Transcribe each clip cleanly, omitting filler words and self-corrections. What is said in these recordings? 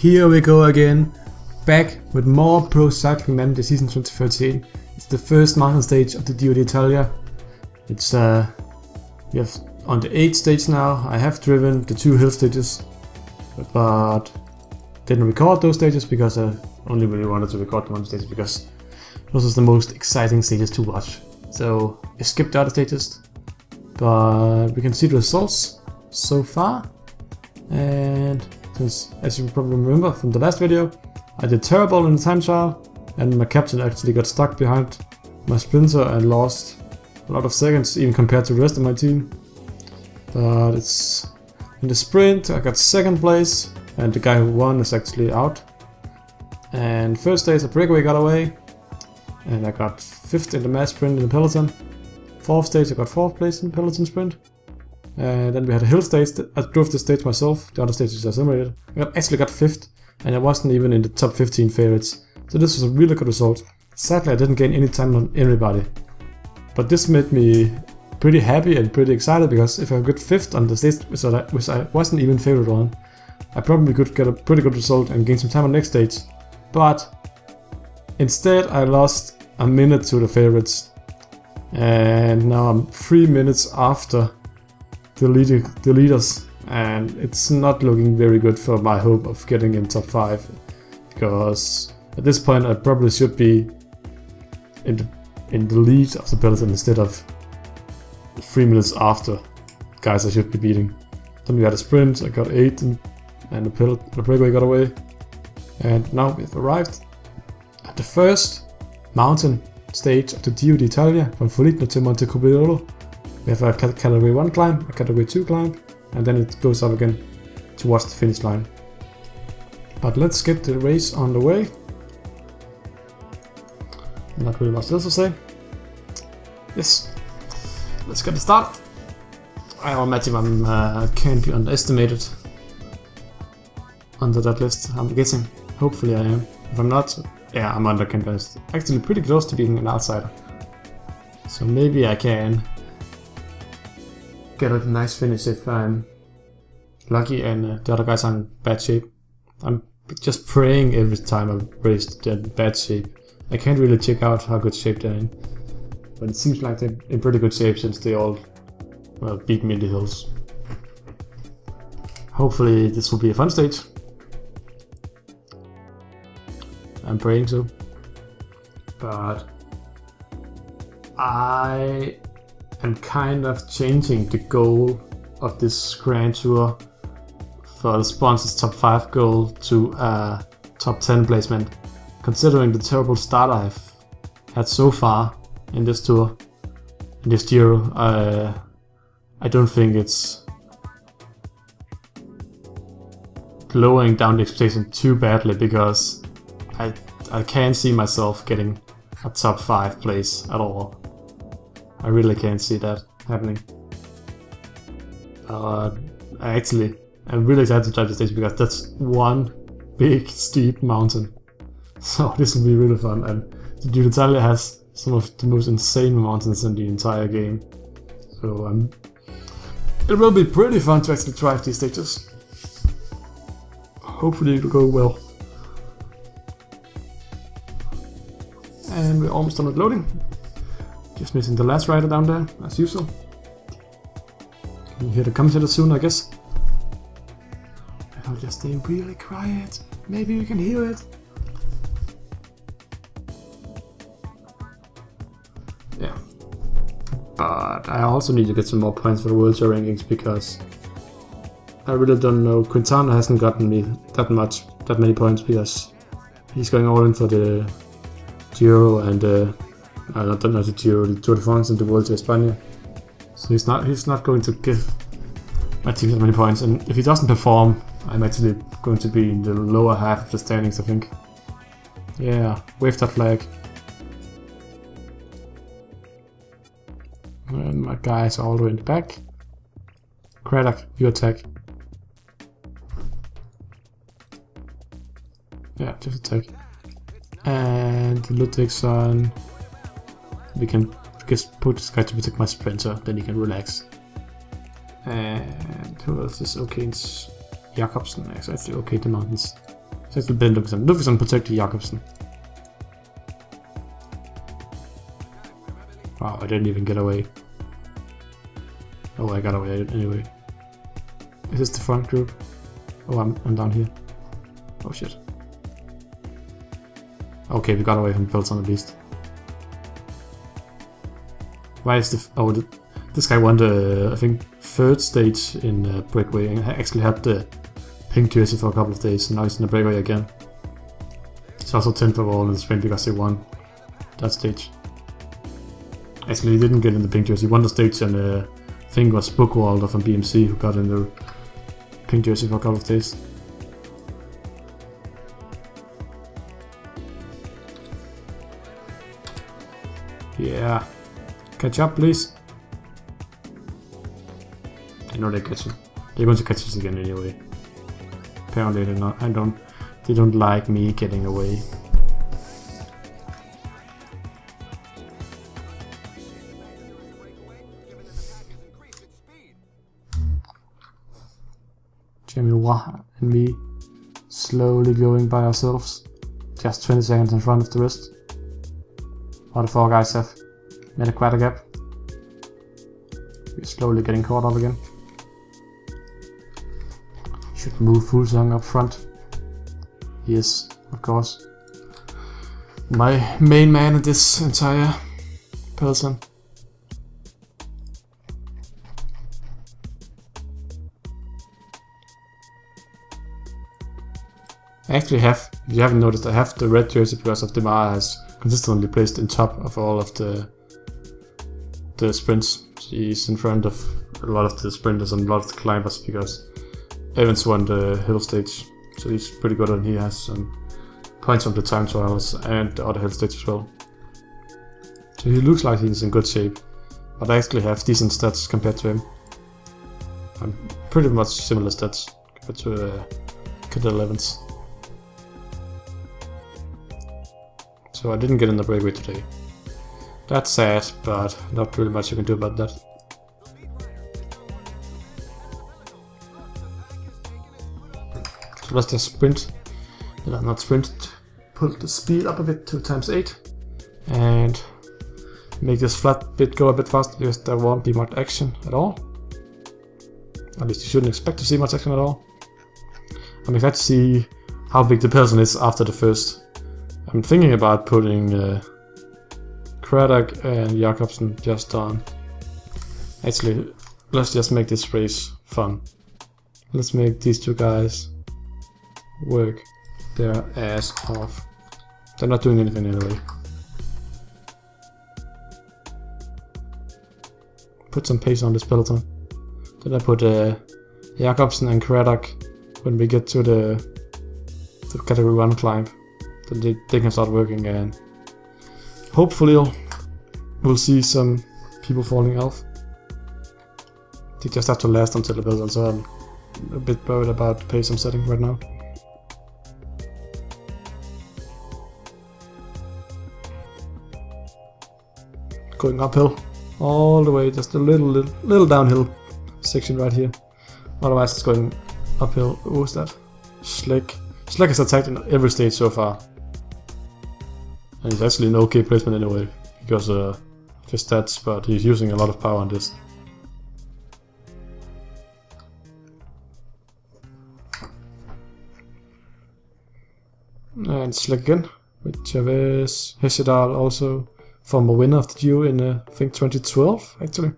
here we go again, back with more Pro Cycling Manager Season 2013. It's the first mountain stage of the Giro d'Italia. It's we have on the 8th stage now. I have driven the 2 hill stages, but didn't record those stages because I only really wanted to record the 1 stage because those are the most exciting stages to watch. So I skipped the other stages, but we can see the results so far. And since, as you probably remember from the last video, I did terrible in the time trial, and my captain actually got stuck behind my sprinter and lost a lot of seconds even compared to the rest of my team. But it's in the sprint I got 2nd place, and the guy who won is actually out. And first stage a breakaway got away, and I got 5th in the mass sprint in the peloton. 4th stage I got 4th place in the peloton sprint. And then we had a hill stage. I drove the stage myself, the other stages I simulated. I actually got 5th, and I wasn't even in the top 15 favorites. So this was a really good result. Sadly I didn't gain any time on anybody, but this made me pretty happy and pretty excited, because if I got 5th on the stage which I wasn't even favorite on, I probably could get a pretty good result and gain some time on the next stage. But instead I lost a minute to the favorites, and now I'm 3 minutes after the leaders, and it's not looking very good for my hope of getting in top 5, because at this point I probably should be in the lead of the peloton instead of 3 minutes after guys I should be beating. Then we had a sprint, I got 8th, and the breakaway got away. And now we've arrived at the first mountain stage of the Giro d'Italia, from Foligno to Montecubiolo. We have a category 1 climb, a category 2 climb, and then it goes up again towards the finish line. But let's get the race on the way. Not really much else to say. Yes, let's get it started. I imagine I can't be underestimated under that list, I'm guessing. Hopefully I am. If I'm not, yeah, I'm underconvinced. Actually pretty close to being an outsider. So maybe I can get a nice finish if I'm lucky and the other guys are in bad shape. I'm just praying every time I race they're in bad shape. I can't really check out how good shape they're in, but it seems like they're in pretty good shape since they all, well, beat me in the hills. Hopefully this will be a fun stage. I'm praying so. But I am kind of changing the goal of this Grand Tour for the sponsors top 5 goal to a top 10 placement, considering the terrible start I've had so far in this tour, in this Giro. I don't think it's lowering down the expectation too badly, because I can't see myself getting a top 5 place at all. I really can't see that happening. I'm really excited to drive the stage, because that's one big steep mountain. So this will be really fun, and the Giro d'Italia has some of the most insane mountains in the entire game. So it will be pretty fun to actually drive these stages. Hopefully it will go well. And we're almost done with loading. Just missing the last rider down there, as usual. Can you hear the commentator soon, I guess? I'll just stay really quiet. Maybe you can hear it. Yeah. But I also need to get some more points for the World Tour rankings, because I really don't know. Quintana hasn't gotten me that many points, because he's going all in for the Giro and not the Giro, the Tour de France and the World Tour España. So he's not going to give my team that many points, and if he doesn't perform, I'm actually going to be in the lower half of the standings, I think. Yeah, wave that flag. And my guys are all the way in the back. Craddock, you attack. Yeah, just attack. And Ludwigson, we can just put this guy to protect my sprinter, then he can relax. And who else is okay? Jakobsen is actually okay in the mountains. Så jeg skal bede Ludvigsen protect Jakobsen. Wow, I didn't even get away. Oh, I got away anyway. Is this the front group? Oh, I'm down here. Oh shit. Okay, we got away from Pelton at least. Why is the... Oh, this guy won the, I think, 3rd stage in breakaway and actually had the pink jersey for a couple of days, and now he's in the breakaway again. He's also 10th overall in the sprint because he won that stage. Actually, he didn't get in the pink jersey. He won the stage, and I think it was Bookwalder from BMC who got in the pink jersey for a couple of days. Yeah. Catch up, please. I know they're catching. They're going to catch us again anyway. Apparently they're not. They don't like me getting away. Jamie Wah and me slowly going by ourselves. Just 20 seconds in front of the rest. While the 4 guys have made quite a gap. We're slowly getting caught up again. Should move Fuglsang up front. Yes, of course. My main man in this entire peloton. I actually have, if you haven't noticed, I have the red jersey because of Demar has consistently placed in top of all of the sprints. He's in front of a lot of the sprinters and a lot of the climbers because Evans won the hill stage, so he's pretty good and he has some points on the time trials and the other hill stage as well. So he looks like he's in good shape, but I actually have decent stats compared to him. I'm pretty much similar stats compared to Cadel Evans. So I didn't get in the breakaway today. That's sad, but not really much you can do about that. So let's just sprint. Not sprint, pull the speed up a bit to ×8 and make this flat bit go a bit faster because there won't be much action at all. At least you shouldn't expect to see much action at all. I'm excited to see how big the peloton is after the first. I'm thinking about putting Craddock and Jakobsen just on. Actually, let's just make this race fun. Let's make these 2 guys work their ass off. They're not doing anything anyway. Put some pace on this peloton. Then I put Jakobsen and Craddock when we get to the category 1 climb. Then they can start working and hopefully we'll see some people falling off. They just have to last until the peloton, so I'm a bit worried about the pace I'm setting right now. Going uphill all the way, just a little downhill section right here. Otherwise it's going uphill. Who's that? Slick. Slick has attacked in every stage so far. And he's actually an okay placement anyway, because of his stats, but he's using a lot of power on this. And Slick again, with Chavez, Hesjedal also, former winner of the Giro in I think 2012 actually.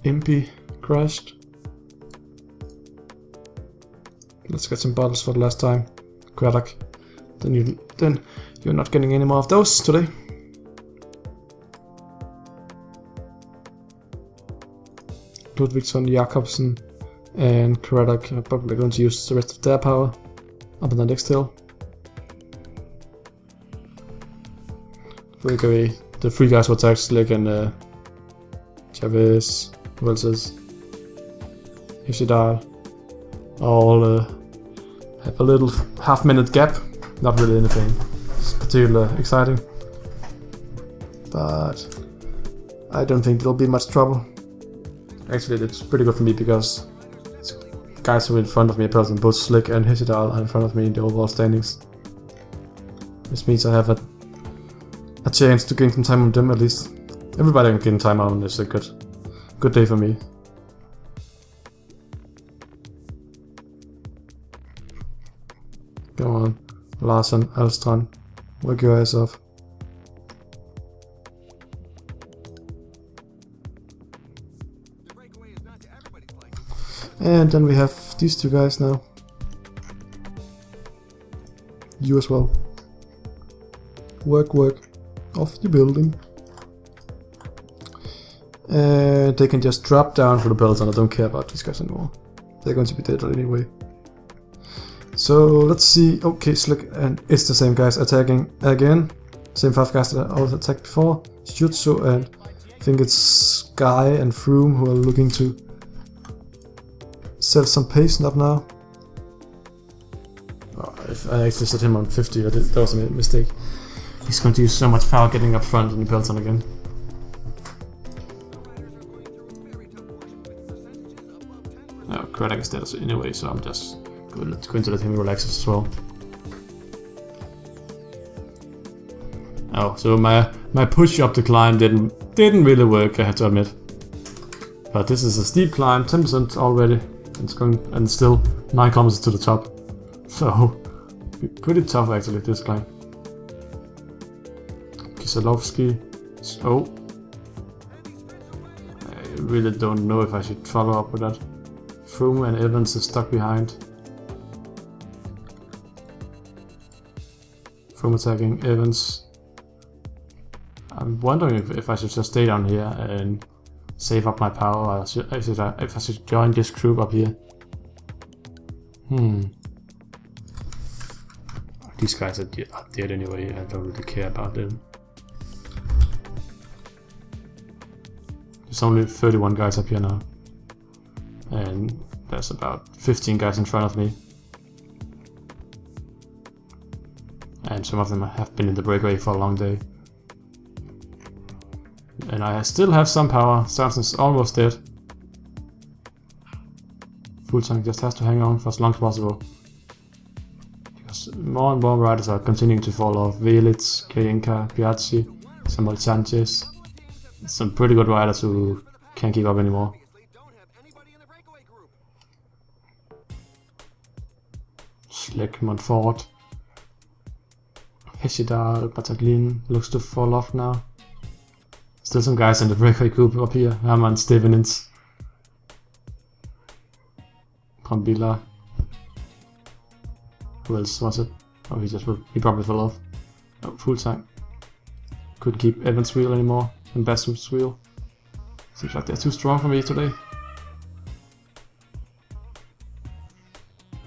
Impy crashed. Let's get some bottles for the last time. Craddock. Then you're not getting any more of those today. Ludvigsen, Jakobsen, and Craddock are probably going to use the rest of their power up on the next hill. Breakaway. The 3 guys were attacked, Slick and Chavez, who else is? Hesjedal. All have a little half-minute gap. Not really anything particularly exciting, but I don't think there'll be much trouble. Actually, it's pretty good for me because it's guys who are in front of me, person, both Slick and Hishidal, are in front of me in the overall standings. This means I have a chance to gain some time on them at least. Everybody can gain time on is a good day for me. Come on, Larsen, Alstrand, work your ass off. And then we have these two guys now. You as well. Work off the building. And they can just drop down for the peloton. I don't care about these guys anymore. They're going to be dead anyway. So let's see. Okay, Slick and it's the same guys attacking again. Same 5 guys that I always attacked before. Jutsu and I think it's Sky and Froome who are looking to set some pace up now. Oh, if I actually set him on 50, that was a mistake. He's going to use so much power getting up front in the peloton again. Oh, Craddock is dead anyway, so I'm just going to let him relax as well. Oh, so my push up the climb didn't really work, I have to admit. But this is a steep climb, 10% already. It's going, and still 9 kilometers to the top. So pretty tough actually, this climb. Kieselowski. Oh, I really don't know if I should follow up with that. Froome and Evans is stuck behind. Froome attacking Evans. I'm wondering if I should just stay down here and save up my power, or if I should join this group up here. These guys are dead anyway, I don't really care about them. There's only 31 guys up here now. And there's about 15 guys in front of me. And some of them have been in the breakaway for a long day. And I still have some power. Sarsen's almost dead. Fuglsang just has to hang on for as long as possible. Because more and more riders are continuing to fall off. Velits, Kajenka, Piazzi, Samuel Sanchez. Some pretty good riders who can't keep up anymore. Slick, Montfort, Heshidal, Bataglin looks to fall off now. Still some guys in the breakaway group up here. Herman, Stevenins, Brambilla. Who else was it? Oh, he probably fell off. Oh, Fuglsang. Couldn't keep Evans' wheel anymore. And Bassum's wheel. Seems like they're too strong for me today.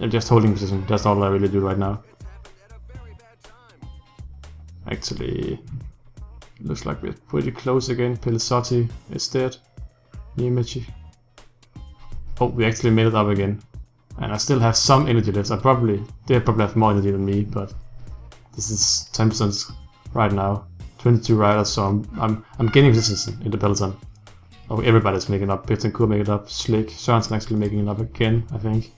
I'm just holding position. That's all I really do right now. Actually, looks like we're pretty close again. Pellizotti is dead. Niemichi. Oh, we actually made it up again. And I still have some energy left. They probably have more energy than me, but this is 10% right now. 22 riders, so I'm gaining positions in the peloton. Oh, everybody's making up. Bittencourt making it up. Slick. Sørensen actually making it up again, I think.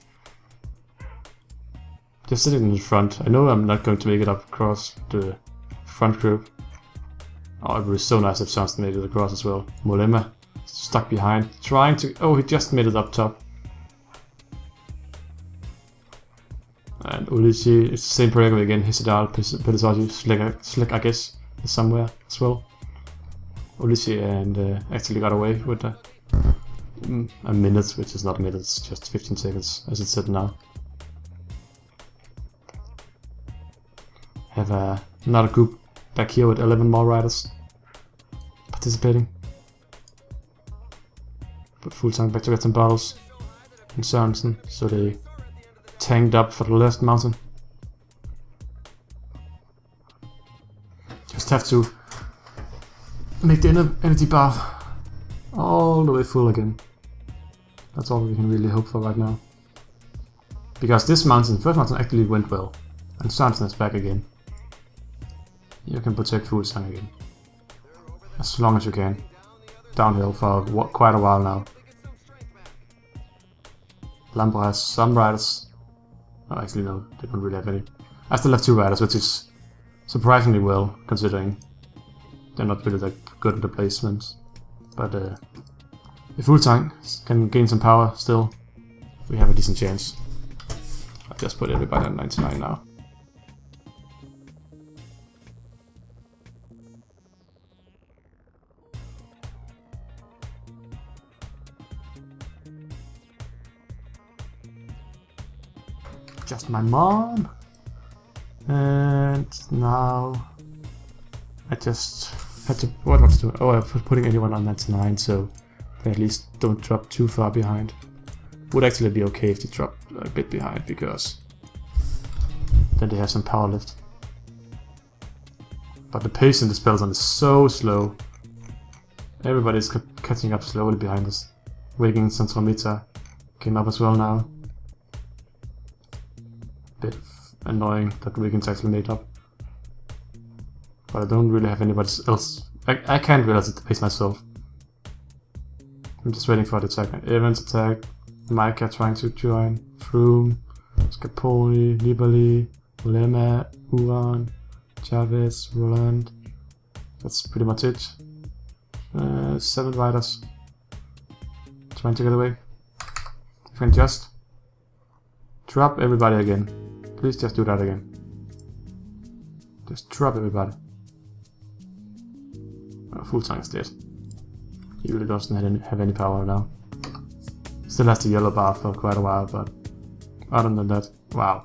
Just sitting in the front. I know I'm not going to make it up across the front group. Oh, it would be so nice if Sørensen made it across as well. Mollema stuck behind, trying to... Oh, he just made it up top. And Ulici, it's the same breakaway again. Hishidal, Pellizotti, Slick, I guess, is somewhere as well. Ulici and actually got away with a minute, which is not a minute, it's just 15 seconds as it's set now. Have another group back here with 11 more riders participating. Put Fuglsang back to get some bottles. And Sørensen, so they tanked up for the last mountain. Just have to make the energy bar all the way full again. That's all we can really hope for right now. Because this mountain, first mountain actually went well. And Sørensen is back again. You can protect Fuglsang again. As long as you can. Downhill for quite a while now. Lambo has some riders. Oh, actually no, they don't really have any. I still have 2 riders, which is surprisingly well, considering they're not really that good at the placement. But if full tank can gain some power still, we have a decent chance. I'll just put everybody at 99 now. Just my mom. And now I just had to, what was doing? Oh, I was putting anyone on 99 so they at least don't drop too far behind. Would actually be okay if they drop a bit behind, because then they have some power lift. But the pace in this peloton is so slow. Everybody's catching up slowly behind us. Wiggins and Tromita came up as well now. Bit annoying that Wiggins actually made up. But I don't really have anybody else. I can't realize the pace myself. I'm just waiting for the attack. Evans attack. Micah trying to join. Froome, Scarponi, Nibali, Lema, Uran, Chavez, Roland. That's pretty much it. 7 riders. Trying to get away. If I can just drop everybody again. Please just do that again. Just drop everybody. Oh, full tank is dead. He really doesn't have any power now. Still has the yellow bar for quite a while, but other than that, wow.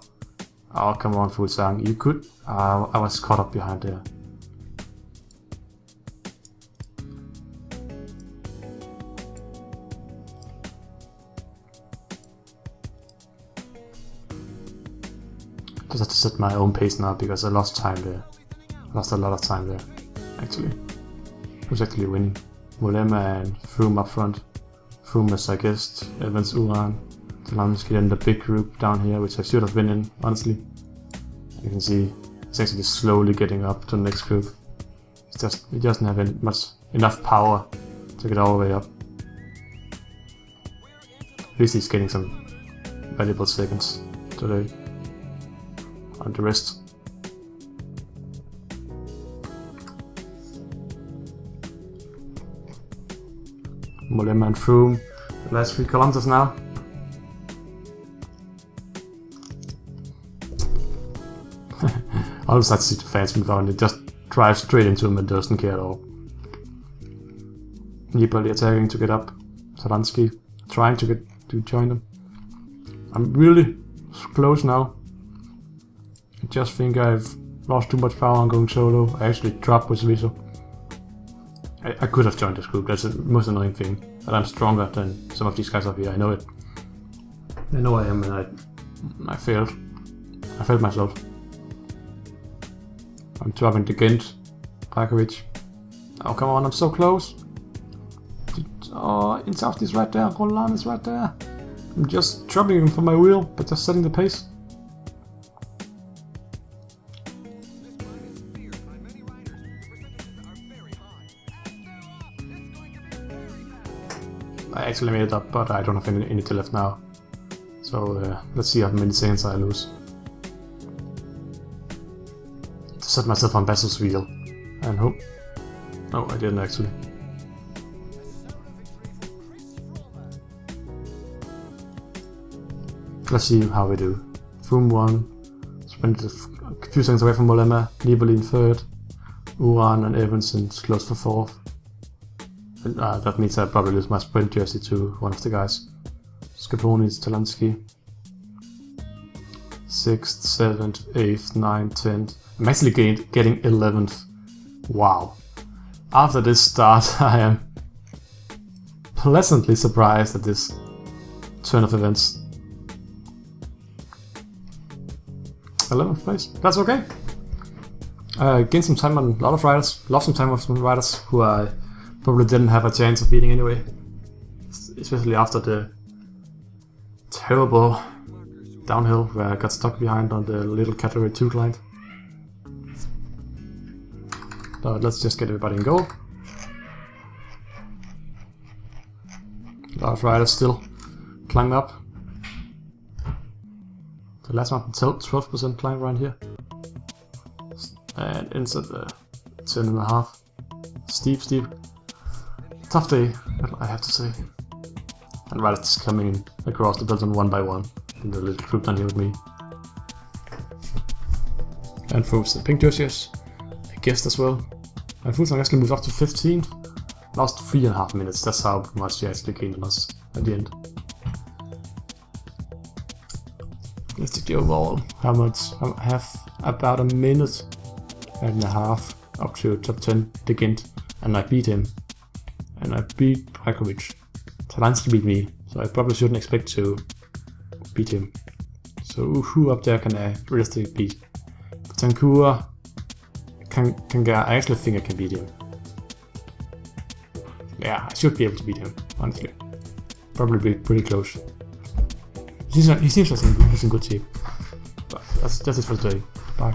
Oh, come on, full tank. You could. I was caught up behind there. Just have to set my own pace now because I lost time there. Lost a lot of time there, actually. Who's actually winning? Mollema and Froome up front. Froome is, I guess, Evans, Uran. Talanski in the big group down here, which I should have been in, honestly. You can see it's actually slowly getting up to the next group. He doesn't have enough power to get all the way up. At least he's getting some valuable seconds today. On the rest. Mollema and Froome, the last 3 kilometers now. I always like to see the fans move on, they just drive straight into him and doesn't care at all. Nibali attacking to get up. Talanski trying to join them. I'm really close now. I just think I've lost too much power on going solo. I actually dropped with Viso. I could have joined this group, that's the most annoying thing. That I'm stronger than some of these guys up here, I know it. I know I am, and I failed. I failed myself. I'm dropping to Ghent, Brakovic. Oh come on, I'm so close. Oh, Insaft is right there, Roland is right there. I'm just dropping him from my wheel, but just setting the pace. I actually made it up, but I don't have any left now. So let's see how many seconds I lose. To set myself on Bassel's wheel and hope. No, I didn't actually. Let's see how we do. Froome won. Sprinted a few seconds away from Mollema. Nibali in 3rd. Uran and Evans close for 4th. That means I probably lose my sprint jersey to one of the guys. Scarponi, Talanski. 6th, 7th, 8th, 9th, 10th. I'm actually getting 11th. Wow. After this start, I am pleasantly surprised at this turn of events. 11th place. That's okay. Gained some time on a lot of riders. Lost some time on some riders who I probably didn't have a chance of beating anyway. Especially after the terrible downhill where I got stuck behind on the little category 2 climb. But let's just get everybody in goal. A lot of riders still climbing up. So last month 12% climb around here. And ends at the 10.5. Steep. Tough day, I have to say. And right, it's coming across the building one by one. And the little group down here with me. And folks, the pink jerseys, I guessed as well. And Fulton actually moved up to 15. Last 3.5 minutes, that's how much he actually gained on us at the end. Let's take the overall. How much? I have about a minute and a half up to top 10 to Ghent, and I beat him. And I beat Brakovic. Talansky beat me, so I probably shouldn't expect to beat him. So who up there can I realistically beat? Tankura, Kanga, I actually think I can beat him. Yeah, I should be able to beat him, honestly. Probably be pretty close. He seems like he's in good shape. But that's it for today. Bye.